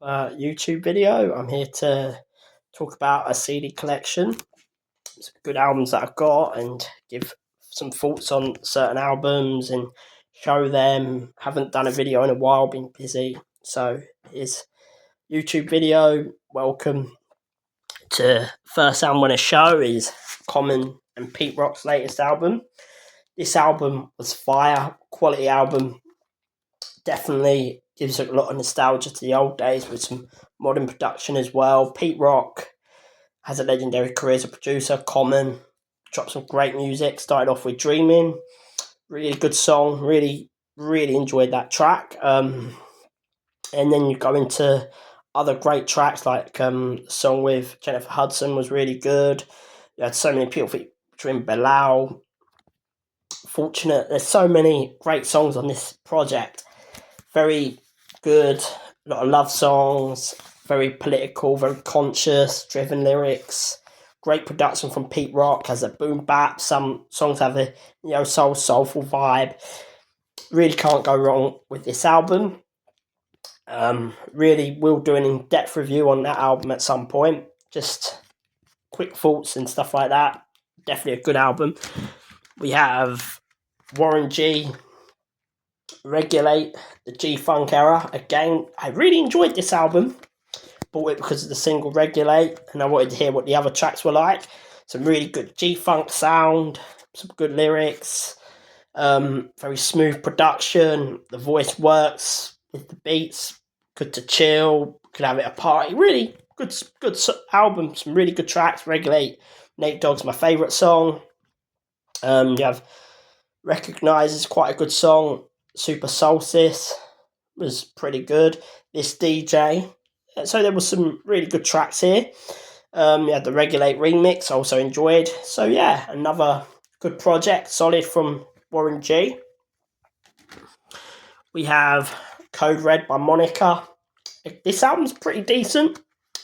YouTube video. I'm here to talk about a CD collection, some good albums that I've got, and give some thoughts on certain albums and show them. Haven't done a video in a while, been busy. So here's YouTube video. Welcome to first album I'm going to show is Common and Pete Rock's latest album. This album was fire, quality album. Definitely gives a lot of nostalgia to the old days with some modern production as well. Pete Rock has a legendary career as a producer. Common dropped some great music. Started off with Dreaming, really good song. Really enjoyed that track. And then you go into other great tracks like song with Jennifer Hudson was really good. You had so many people featuring Bilal. Fortunate. There's so many great songs on this project. Very good, a lot of love songs, very political, very conscious, driven lyrics, great production from Pete Rock, has a boom bap, some songs have a soulful vibe. Really can't go wrong with this album. Really will do an in-depth review on that album at some point, just quick thoughts and stuff like that. Definitely a good album. We have Warren G, Regulate, the G-Funk era. Again, I really enjoyed this album. Bought it because of the single Regulate, and I wanted to hear what the other tracks were like. Some really good G-Funk sound, some good lyrics, very smooth production. The voice works with the beats. Good to chill. Could have it at a party. Really good album. Some really good tracks. Regulate, Nate Dogg's my favourite song. You have Recognize is quite a good song. Super Solstice was pretty good. This DJ. So there was some really good tracks here. You had the Regulate remix, I also enjoyed. So yeah, another good project, solid from Warren G. We have Code Red by Monica. This album's pretty decent.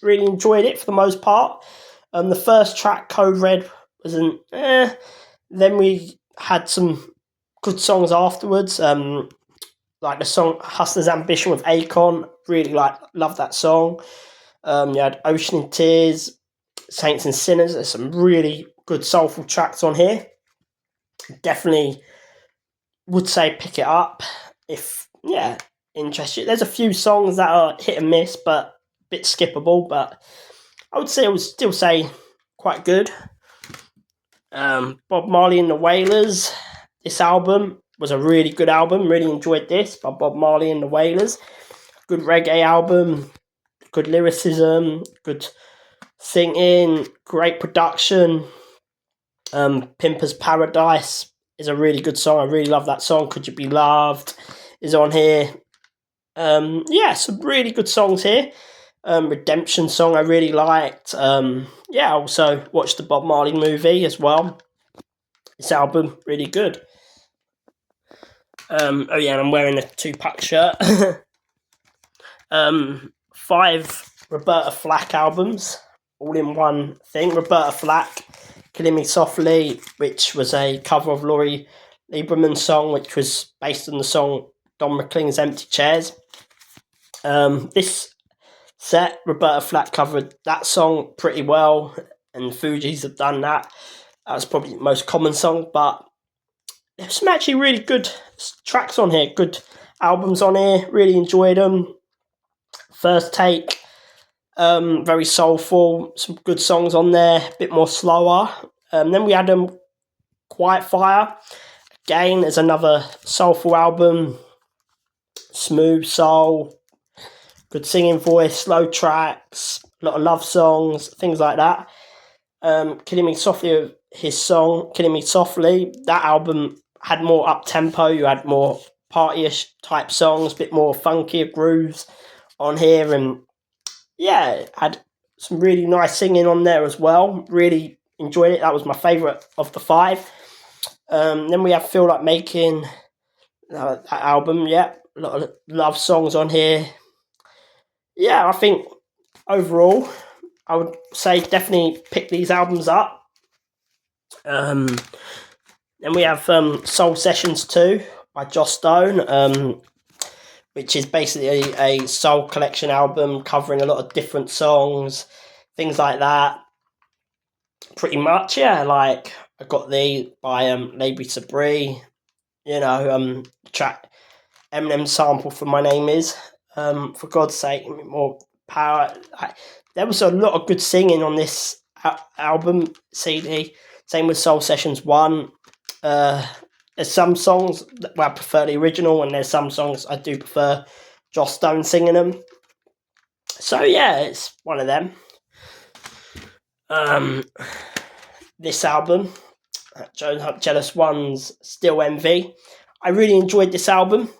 Really enjoyed it for the most part. The first track, Code Red, wasn't Then we had some good songs afterwards. Like the song Hustler's Ambition with Akon. Really love that song. You had Ocean in Tears, Saints and Sinners. There's some really good soulful tracks on here. Definitely would say pick it up if interested. There's a few songs that are hit and miss, but a bit skippable. But I would still say quite good. Bob Marley and the Wailers. This album was a really good album. Really enjoyed this by Bob Marley and the Wailers. Good reggae album. Good lyricism. Good singing. Great production. Pimper's Paradise is a really good song. I really love that song. Could You Be Loved is on here. Some really good songs here. Redemption song I really liked. I also watched the Bob Marley movie as well. This album, really good. And I'm wearing a Tupac shirt. 5 Roberta Flack albums, all in one thing. Roberta Flack, Killing Me Softly, which was a cover of Laurie Lieberman's song, which was based on the song Don McLean's Empty Chairs. This set, Roberta Flack covered that song pretty well, and Fugees have done that. That was probably the most common song, but there's some actually really good tracks on here, good albums on here, really enjoyed them. First Take, very soulful, some good songs on there, a bit more slower. Then we had Quiet Fire. Again, there's another soulful album, smooth soul, good singing voice, slow tracks, a lot of love songs, things like that. Killing Me Softly, his song Killing Me Softly, that album had more up-tempo, you had more partyish type songs, a bit more funkier grooves on here, and had some really nice singing on there as well. Really enjoyed it. That was my favourite of the 5. Then we have Feel Like Making, that album, a lot of love songs on here. I think overall I would say definitely pick these albums up. Then we have Soul Sessions 2 by Joss Stone. which is basically a soul collection album covering a lot of different songs, things like that. Pretty much, yeah. Like I got the by Labry Sabri, track Eminem sample for My Name Is. For God's sake, give me more power. There was a lot of good singing on this album CD. Same with Soul Sessions 1. There's some songs where I prefer the original, and there's some songs I do prefer Joss Stone singing them. So yeah, it's one of them. This album, Jealous Ones, Still Envy. I really enjoyed this album.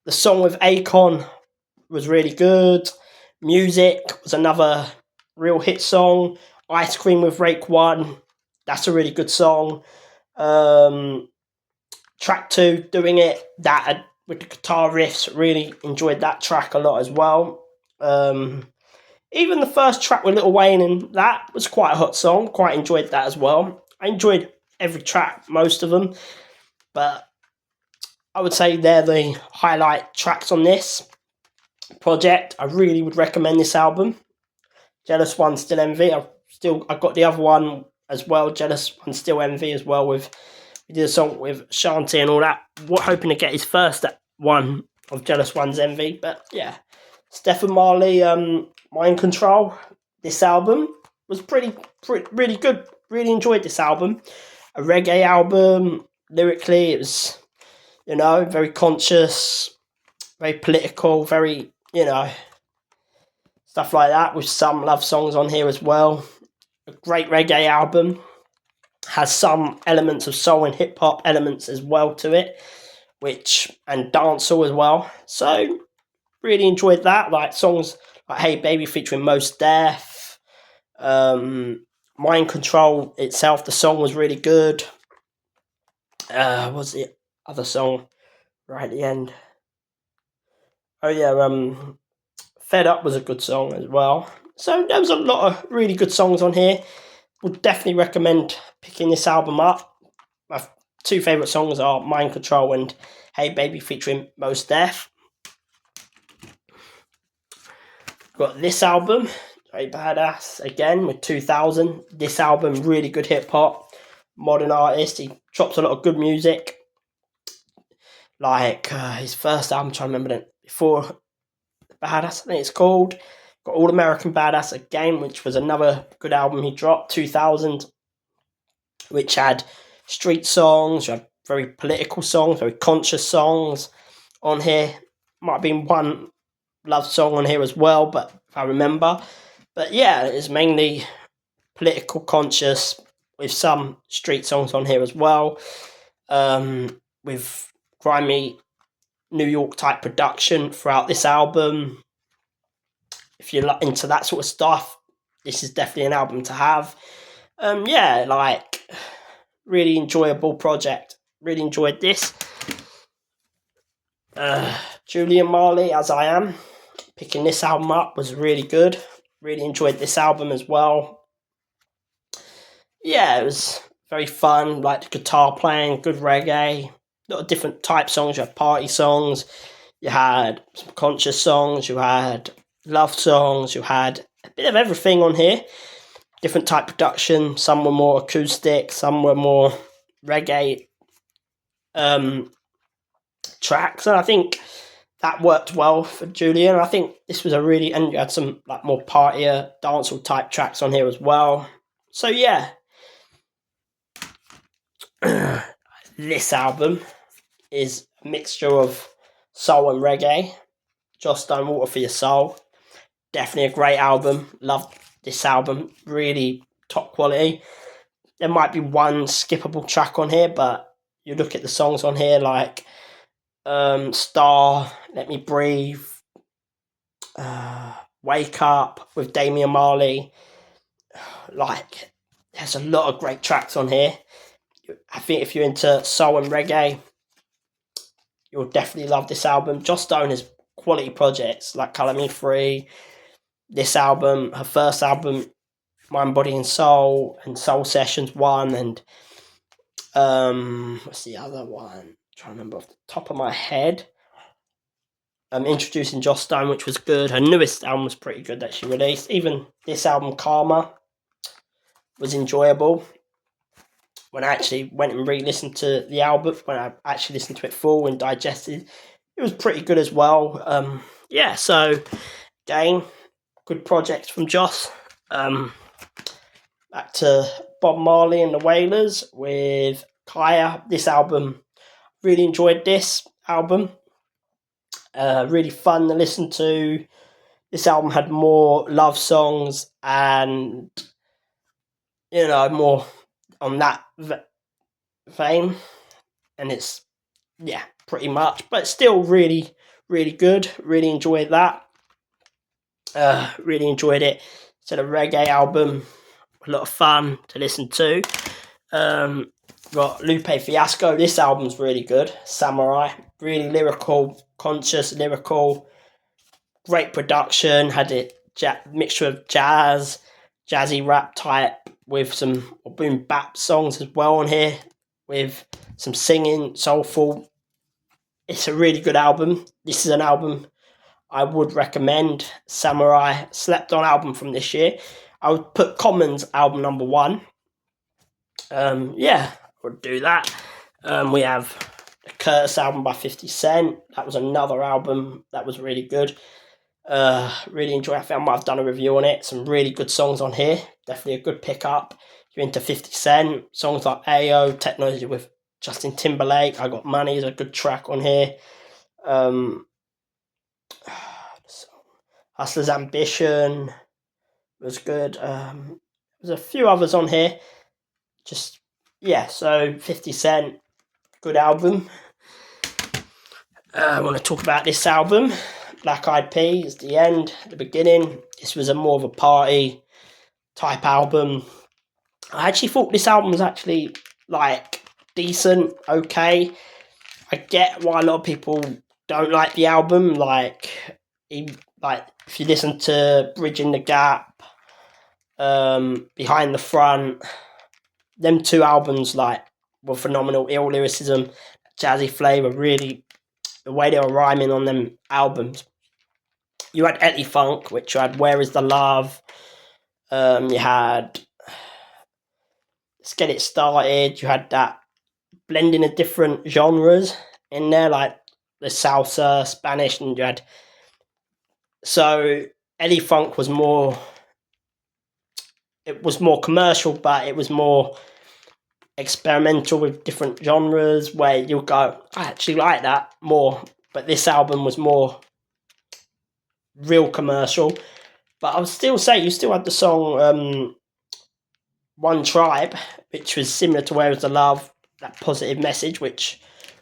The song with Akon was really good. Music was another real hit song. Ice Cream with Rake One, that's a really good song. Track 2, Doing It, that with the guitar riffs, really enjoyed that track a lot as well. Even the first track with Lil Wayne, and that was quite a hot song. Quite enjoyed that as well. I enjoyed every track, most of them, but I would say they're the highlight tracks on this project. I really would recommend this album. Jealous One, Still Envy. I've got the other one as well, Jealous One, Still Envy as well. We did a song with Shanti and all that. Hoping to get his first one of Jealous One's Envy. But yeah, Stephen Marley, Mind Control. This album was really good. Really enjoyed this album. A reggae album. Lyrically, it was, very conscious, very political, very, stuff like that, with some love songs on here as well. A great reggae album. Has some elements of soul and hip hop elements as well to it, and dancehall as well. So really enjoyed that. Like songs like Hey Baby featuring Mos Def. Mind Control itself, the song was really good. What's the other song right at the end? Oh yeah, Fed Up was a good song as well. So there was a lot of really good songs on here. Would definitely recommend picking this album up. My 2 favourite songs are Mind Control and Hey Baby featuring Mos Def. Got this album, very badass again with 2000. This album, really good hip hop, modern artist. He drops a lot of good music. Like his first album, I'm trying to remember it, Before Badass, I think it's called. Got All American Badass again, which was another good album he dropped, 2000, which had street songs, had very political songs, very conscious songs on here. Might have been one love song on here as well, but if I remember. But yeah, it's mainly political conscious with some street songs on here as well. With grimy New York type production throughout this album. If you're into that sort of stuff, this is definitely an album to have. Really enjoyable project. Really enjoyed this. Julian Marley, As I Am, picking this album up was really good. Really enjoyed this album as well. Yeah, it was very fun. Like the guitar playing, good reggae. A lot of different type songs. You had party songs. You had some conscious songs. You had love songs. You had a bit of everything on here. Different type production. Some were more acoustic. Some were more reggae tracks. And I think that worked well for Julian. I think this was and you had some like more partier, dancehall type tracks on here as well. So yeah, this album is a mixture of soul and reggae. Joss Stone, Water for Your Soul. Definitely a great album. Love this album. Really top quality. There might be one skippable track on here, but you look at the songs on here like Star, Let Me Breathe, Wake Up with Damian Marley. Like, there's a lot of great tracks on here. I think if you're into soul and reggae, you'll definitely love this album. Joss Stone has quality projects like Colour Me Free, this album, her first album, Mind, Body and Soul, and Soul Sessions 1, and what's the other one? I'm trying to remember off the top of my head. Introducing Joss Stone, which was good. Her newest album was pretty good that she released. Even this album, Karma, was enjoyable. When I actually went and re-listened to the album, when I actually listened to it full and digested, it was pretty good as well. Yeah, so again, good project from Joss. Back to Bob Marley and the Wailers with Kaya. This album, really enjoyed this album. Really fun to listen to. This album had more love songs and, more on that vein. And it's, pretty much. But still really, really good. Really enjoyed that. Really enjoyed it. It's a reggae album. A lot of fun to listen to. Got Lupe Fiasco. This album's really good. Samurai. Really lyrical, conscious, lyrical. Great production. Had a mixture of jazzy rap type with some boom bap songs as well on here. With some singing, soulful. It's a really good album. This is an album I would recommend. Samurai. Slept on album from this year. I would put Common's album number 1. I would do that. We have the Curtis album by 50 Cent. That was another album that was really good. Really enjoy it. I think I might have done a review on it. Some really good songs on here. Definitely a good pickup. If you're into 50 Cent, songs like Ayo, Technology with Justin Timberlake, I Got Money is a good track on here. Hustler's Ambition was good. There's a few others on here. So 50 Cent, good album. I want to talk about this album, Black Eyed Peas, the end, the beginning. This was more of a party type album. I actually thought this album was actually decent, okay. I get why a lot of people don't like the album. If you listen to Bridging the Gap, Behind the Front, them 2 albums were phenomenal. Ill lyricism, jazzy flavour, really the way they were rhyming on them albums. You had Ellie Funk, which you had Where Is the Love. You had Let's Get It Started. You had that blending of different genres in there, like the salsa, Spanish, and you had. So Ellie Funk was more. It was more commercial, but it was more experimental with different genres. Where you'll go, I actually like that more, but this album was more real commercial. But I would still say you still had the song One Tribe, which was similar to Where Is the Love, that positive message, which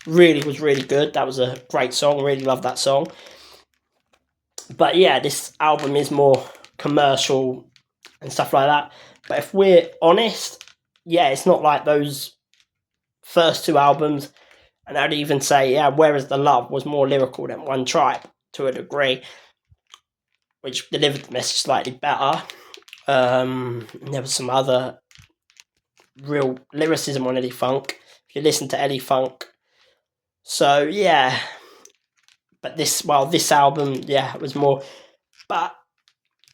really was really good. That was a great song. Really loved that song. But yeah, this album is more commercial and stuff like that. But if we're honest, it's not like those first 2 albums. And I'd even say, Where Is the Love was more lyrical than One Tribe to a degree, which delivered the message slightly better. There was some other real lyricism on Ellie Funk. If you listen to Ellie Funk. So, yeah. But this album, was more. But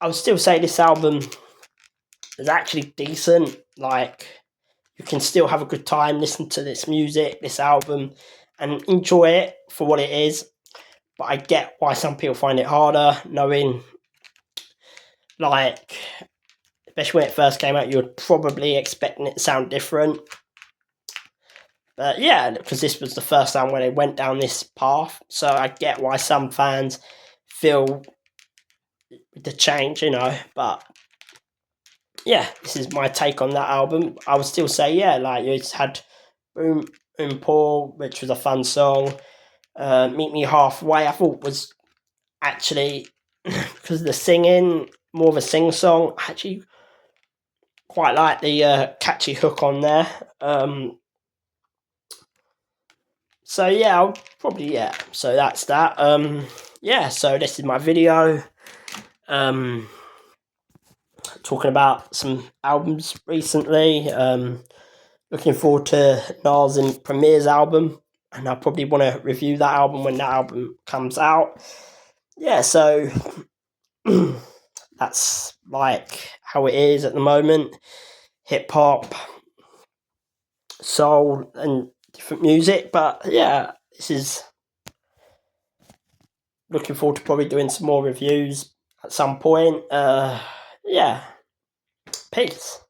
I would still say this album is actually decent. You can still have a good time listening to this music, this album, and enjoy it for what it is. But I get why some people find it harder, knowing, especially when it first came out, you were probably expecting it to sound different. But because this was the first time when they went down this path, so I get why some fans feel the change, but this is my take on that album. I would still say, it's had Boom Boom Paul, which was a fun song. Meet Me Halfway, I thought was actually, because of the singing, more of a sing song. I actually quite like the catchy hook on there. I'll probably, so that's that. So this is my video. Talking about some albums recently. Looking forward to Nas and Premier's album and I probably want to review that album when that album comes out. Yeah, so that's like how it is at the moment. Hip hop, soul, and different music. But yeah, this is looking forward to probably doing some more reviews at some point. Yeah, peace.